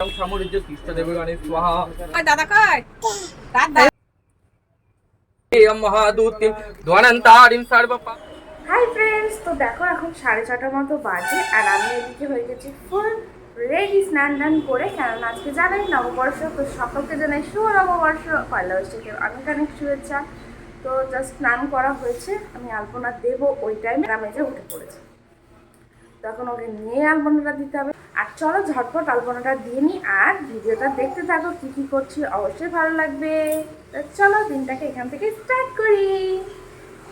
সাম্রাজ্য কৃষ্ণদেবের গানে স্বাহা দাদা কই দাদা মহাদূতিম ধ্বনন্তারিম সর্বপা। হাই ফ্রেন্ডস, তো দেখো এখন 6:30টার মতো বাজে আর আমি এদিকে হয়ে গেছি ফুল রেডি স্নান টান করে, কারণ আজকে জানাই নববর্ষ। তো সকলকে জানাই শুভ নববর্ষ, পয়লা বৈশাখের অনেক অনেক শুভেচ্ছা। তো জাস্ট স্নান করা হয়েছে, আমি আলপনা দেবো ওই টাইমে মেজে উঠে পড়েছে। তখন ওকে নিয়ে আলপনাটা দিতে হবে। আর চলো ঝটপট আলপনাটা দিয়ে নিই, আর ভিডিওটা দেখতে থাকো, কী কী করছি অবশ্যই ভালো লাগবে। তো চলো দিনটাকে এখান থেকে স্টার্ট করি।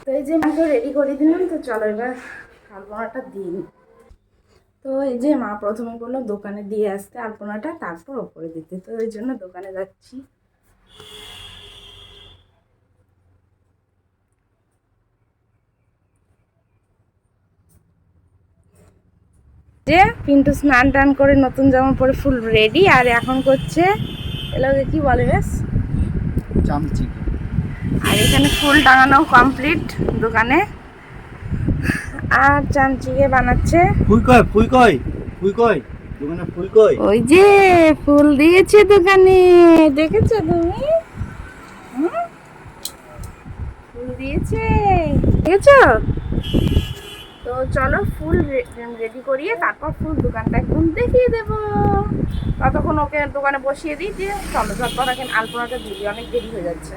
তো এই যে মাকে রেডি করে দিলাম, তো চলো এবার আলপনাটা দিই। তো এই যে মা প্রথমে বললো দোকানে দিয়ে আসতে আলপনাটা, তারপর ওপরে দিতে, তো ওই জন্য দোকানে যাচ্ছি। যে পিন্টু স্নান টান করে নতুন জামা পরে ফুল রেডি, আর এখন করছে এলাকে কি বলে বেশ চামচি। আর এখানে ফুল টাঙানো কমপ্লিট দোকানে, আর চামচিকে বানাচ্ছে। দোকানে ফুল কই? ওই যে ফুল দিয়েছে দোকানে, দেখেছো তুমি? ফুল দিয়েছে, দেখেছো? তো চলো ফুল রেডি করিয়ে তারপর ফুল দোকানটা একদম দেখিয়ে দেবো। ততক্ষণ ওকে দোকানে বসিয়ে দিই, দিয়ে চলো ঝটপট এখন আলপনাটা দিই, অনেক দেরি হয়ে যাচ্ছে।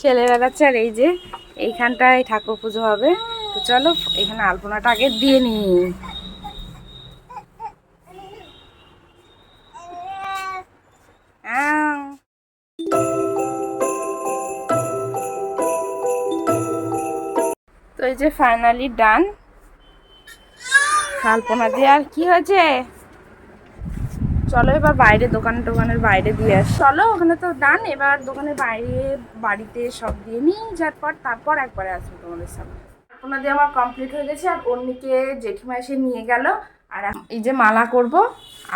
ছেলে বেড়াচ্ছে, আর এই যে এইখানটায় ঠাকুর পুজো হবে। তো চলো এখানে আলপনাটা আগে দিয়ে নিই। তো এই যে ফাইনালি ডান আলপনা দিয়ে। আর কি হয়েছে, চলো এবার বাইরে দোকানের বাইরে দিয়ে আস। চলো ওখানে তো ডান, এবার দোকানের বাইরে বাড়িতে সব দিয়ে নিই ঝটপট, তারপর একবারে আসবো তোমাদের সামনে। আলপনা দিয়ে আমার কমপ্লিট হয়ে গেছে, আর অন্যকে জেঠিমা এসে নিয়ে গেল। আর এই যে মালা করব,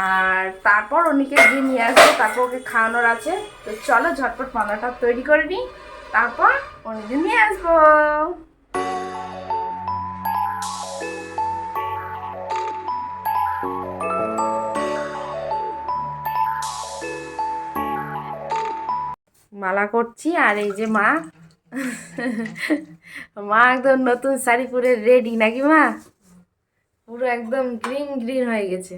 আর তারপর অন্যকে দিয়ে নিয়ে আসবো, তারপর ওকে খাওয়ানোর আছে। তো চলো ঝটপট মালাটা তৈরি করে নিই, তারপর অন্যকে নিয়ে আসবো। মালা করছি, আর এই যে মা মা একদম নতুন শাড়ি পরে রেডি নাকি মা? পুরো একদম গ্রিন গ্রিন হয়ে গেছে।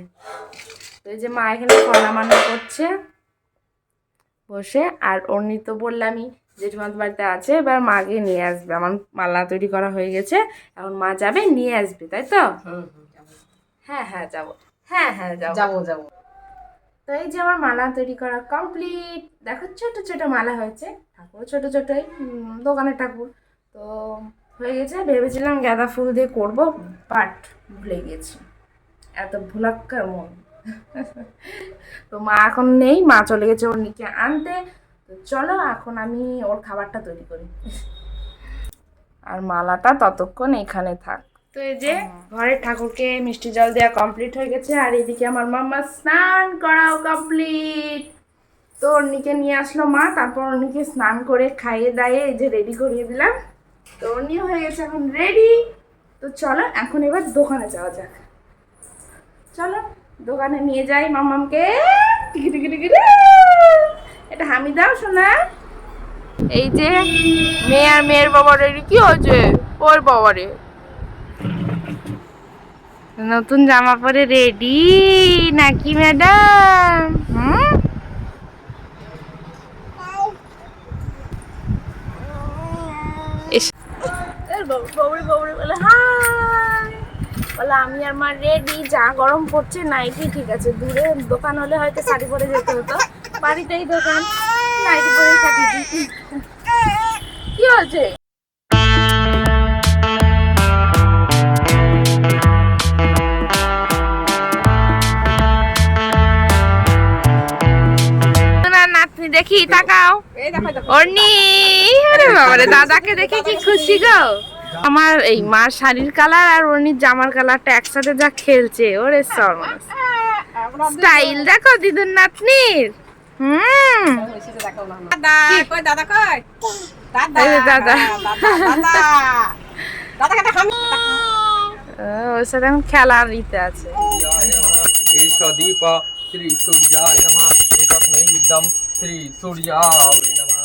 তো এই যে মা এখানে কলা মানা করছে বসে, আর অর্নি তো বললামই জেঠিমার বাড়িতে আছে, এবার মাকে নিয়ে আসবে। আমার মালা তৈরি করা হয়ে গেছে, এখন মা যাবে নিয়ে আসবে, তাই তো? হ্যাঁ হ্যাঁ যাবো, হ্যাঁ হ্যাঁ যাবো যাবো। তো এই যে আমার মালা তৈরি করা কমপ্লিট, দেখো ছোট ছোট মালা হয়েছে, ঠাকুর ছোট ছোটই, দোকানের ঠাকুর। তো হয়ে গেছে, ভেবেছিলাম গাঁদা ফুল দিয়ে করব, বাট ভুলে গেছি, এত ভুলাক্কার মন। তো মা এখন নেই, মা চলে গেছে ওর নিকে আনতে। তো চলো এখন আমি ওর খাবারটা তৈরি করি, আর মালাটা ততক্ষণ এখানে থাক। তো এই যে ঘরের ঠাকুরকে মিষ্টি জল দেওয়া কমপ্লিট হয়ে গেছে, আর এদিকে আমার মাম্মা স্নান করাও কমপ্লিট। তো অর্নিকে নিয়ে আসলো মা, তারপর অর্নিকে স্নান করে খাইয়ে দাইয়ে এই যে রেডি করিয়ে দিলাম। তো অর্নিও হয়ে গেছে এখন রেডি। তো চলো এখন এবার দোকানে যাওয়া যাক। চলো দোকানে নিয়ে যাই মাম্মামকে। টিকি টিকি টিকি, এটা হামি দাও শোনা। এই যে মেয়ে আর মেয়ের বাবারে কি হয়েছে, ওর বাবারে নতুন জামা পরে রেডি নাকি ম্যাডাম? বলে আমি আর মা রেডি, যা গরম পড়ছে নাইটি ঠিক আছে, দূরে দোকান হলে হয়তো শাড়ি পরে যেতে হতো, বাড়িতেই দোকান, নাইটি পরেই কাটিয়ে দিই। কি হয়েছে? দেখি তাকাও, অর্নি, আরে বাবারে দাদাকে দেখে কি খুশি গো। আমার এই মার শাড়ির কালার আর অর্নির জামার কালারটা একসাথে যা খেলছে, ওরে সর্বনাশ। স্টাইল দেখো দিদুর নাতনির। দাদা কই, দাদা কই, দাদা দাদা দাদা দাদা ওর সাথে এখন খেলার ইতে আছে। एष दीप श्री सूर्याय नमः एतस्मै विद्यं श्री सूर्याय नमः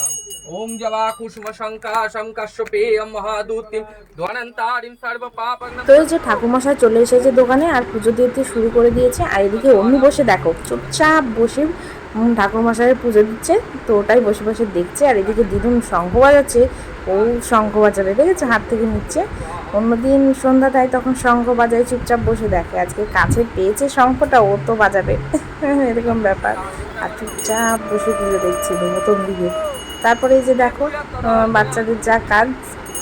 ओम जवा कुसुम शंकाशं कश्यपेयं महादूतिं ध्वनन्तारिं सर्वपापग्नं। তো এই যে ঠাকুরমশাই চলে এসেছে দোকানে আর পুজো দিতে শুরু করে দিয়েছে। আর এদিকে অমনি বসে দেখো চুপচাপ বসে ঠাকুরমশাইয়ের পুজো দিচ্ছে, তো ওটাই বসে বসে দেখছে। আর এদিকে দিদুন শঙ্খ বাজাচ্ছে, ও শঙ্খ বাজাবে দেখেছে, হাত থেকে নিচ্ছে। অন্যদিন সন্ধ্যাটায় তখন শঙ্খ বাজায় চুপচাপ বসে দেখে, আজকে কাছে পেয়েছে শঙ্খটা, ও তো বাজাবে এরকম ব্যাপার। আর চুপচাপ বসে পুজো দেখছিল প্রথম দিকে। তারপরে এই যে দেখো বাচ্চাদের যা কাজ,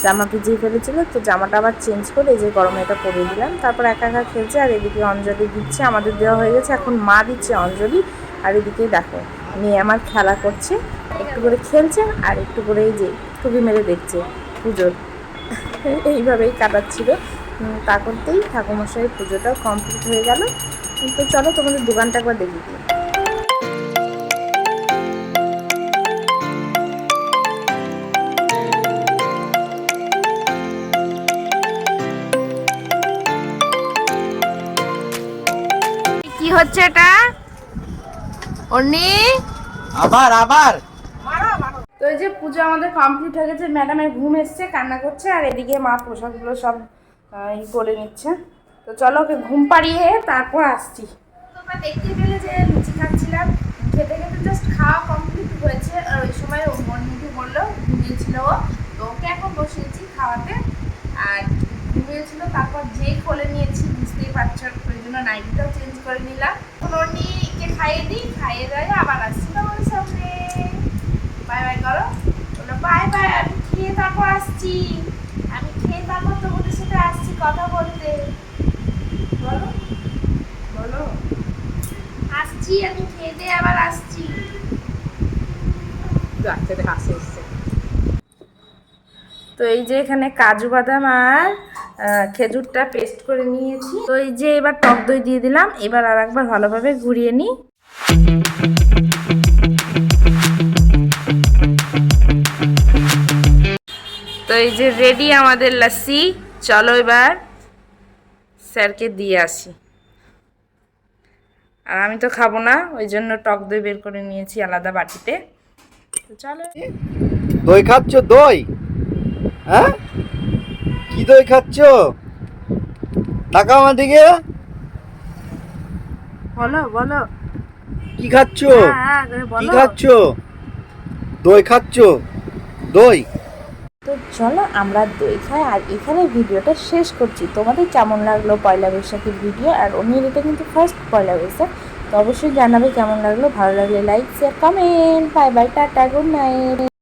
জামা ভিজিয়ে ফেলেছিল, তো জামাটা আবার চেঞ্জ করে এই যে গরমে এটা পরিয়ে দিলাম। তারপর একা একা খেলছে। আর এদিকে অঞ্জলি দিচ্ছে, আমাদের দেওয়া হয়ে গেছে, এখন মা দিচ্ছে অঞ্জলি। আর এদিকে দেখো মেয়ে আমার খেলা করছে, একটু করে খেলছে আর একটু করে এই যে টুকি মেরে দেখছে পুজোর। এইভাবেই কাটাচ্ছিল। তা করতেই ঠাকুরমশাইয়ের পুজোটাও কমপ্লিট হয়ে গেল। তো চলো তোমাদের দোকানটা একবার দেখি দিই। কি হচ্ছে এটা অর্নি? আবার আবার তো এই যে পুজো আমাদের কমপ্লিট হয়ে গেছে, ম্যাডামের ঘুম এসছে, কান্না করছে। আর এদিকে মা প্রসাদগুলো সব ই করে নিচ্ছে। তো চলো ওকে ঘুম পাড়িয়ে তারপর আসছি। তোমরা দেখতে পেলে যে লুচি খাচ্ছিলাম, খেতে খেতে জাস্ট খাওয়া কমপ্লিট হয়েছে। আর ওই সময় ও মর্নিংকে বললো ঘুমিয়েছিল ও, তো ওকে এখন বসিয়েছি খাওয়াতে। আর ঘুমিয়েছিল, তারপর যেই কোলে নিয়েছি বুঝতেই পারছো, ওই জন্য নাইটিটাও চেঞ্জ করে নিলাম। এখন অর্নিকে খাইয়ে দিই, খাইয়ে দেয় আবার আসছি তোমাদের সামনে। বাই বাই করো, বলো বাই বাই, আমি খেয়ে তারপর আসছি, আমি খেয়ে তারপর তোমাদের সাথে আসছি কথা বলতে। বলো বলো আসছি, আমি খেয়ে দিয়ে আবার আসছি। তো এই যে এখানে কাজু বাদাম আর খেজুরটা পেস্ট করে নিয়েছি। তো এই যে এবার টক দই দিয়ে দিলাম, এবার আর একবার ভালোভাবে ঘুরিয়ে নিই। তো এই যে রেডি আমাদের লাস্সি, চলো এবার স্যারকে দিয়ে আসি। আর আমি তো খাবো না, ওই জন্য টক দই বের করে নিয়েছি আলাদা বাটিতে। তো চলো। দই খাচ্ছ? দই? হ্যাঁ, কি দই খাচ্ছ? তাকাও আমার দিকে, বলো বলো কি খাচ্ছ? কি বলো। খাচ্ছ? দই খাচ্ছ? দই? তো চলো আমরা দই খাই। আর এখানে ভিডিওটা শেষ করছি। তোমাদের কেমন লাগলো পয়লা বৈশাখের ভিডিও? আর অন্যের এটা কিন্তু ফার্স্ট পয়লা বৈশাখ, তো অবশ্যই জানাবে কেমন লাগলো। ভালো লাগলে like share comment. Bye bye, tata, good night.